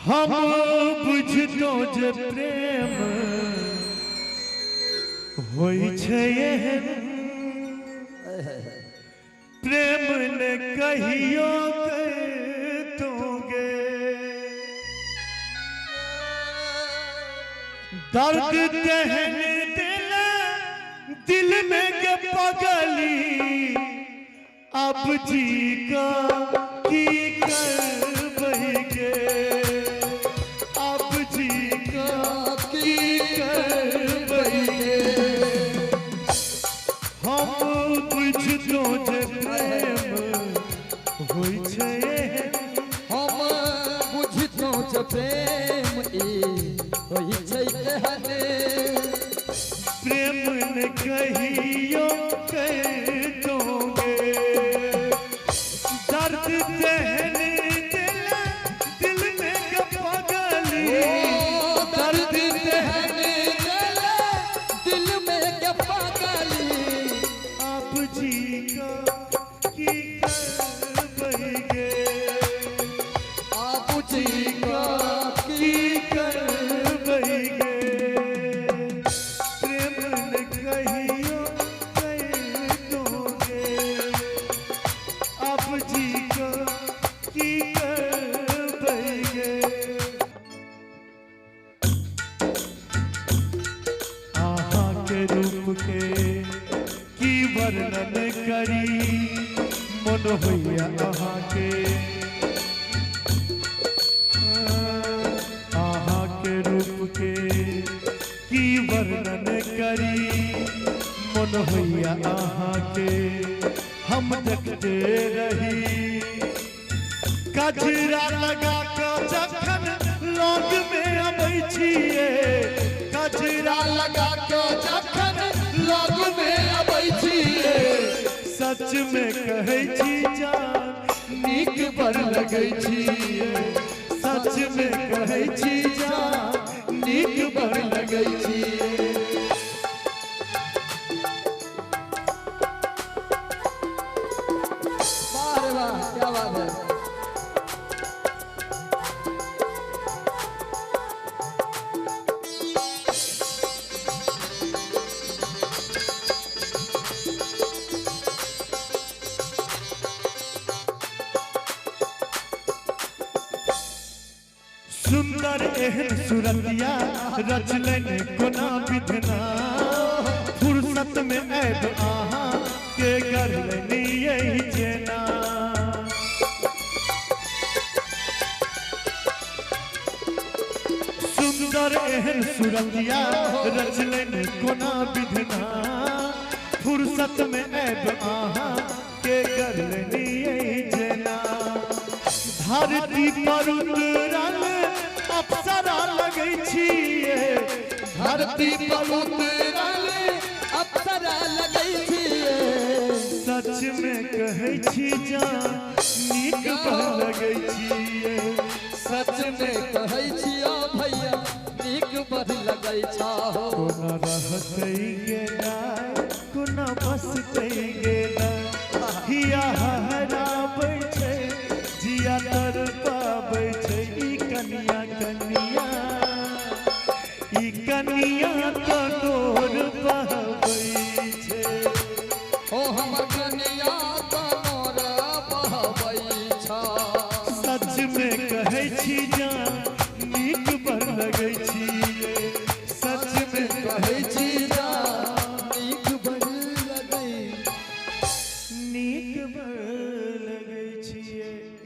हम बुझतो जे प्रेम होई छै एहन प्रेम ने कहियो दोगे दर्द दहन दिल में के पगली अब जी का की कर बहिगे अब जी का की कर बहिगे हम बुझतो जे प्रेम होई छै हम बुझतो जे प्रेम होई छै एहन प्रेम ने कहियो कह दोगे दर्द दहन दिल में पगली दर्द दहन दिल में पगली आप जी का की कर बहिगे आप जी का की कर बहिगे प्रेम ने कहियो कह दोगे आप जी का की कर बहिगे आहा के रूप के की वर्णन करी मन होइया आहा के आहा के रूप के की वर्णन करी मन होइया आहा के हम देखते रही कजरा लगा के जखन लोग में अबै छिए कजरा लगा के जखन लोग में अबै छिए सच में कहै छी जान नीक बड़ लगै छिए सच में कहै छी जान नीक बड़ लगै छिए वाह वाह क्या बात है सुंदर एहन सुरतिया रचलन कोना विधना फुर्सत में ऐब आहा के गढ़लनी यही जेना सुंदर एहन सुरतिया रचलन कोना विधना फुर्सत में ऐब आहा के गढ़लनी यही जेना धरती पर उतरल अप्सरा लगै छिए धरती पर उतरल अप्सरा लगै छिए सच में कहै छी जान नीक बड़ लगै छिए सच में कहै छियो भैया नीक बड़ लगै छौ कोना रहतै गेलै कोना बसतै गेलै हिया हराबै छै जिया तर पाबै छै कनिया कनिया तो डोर बहबै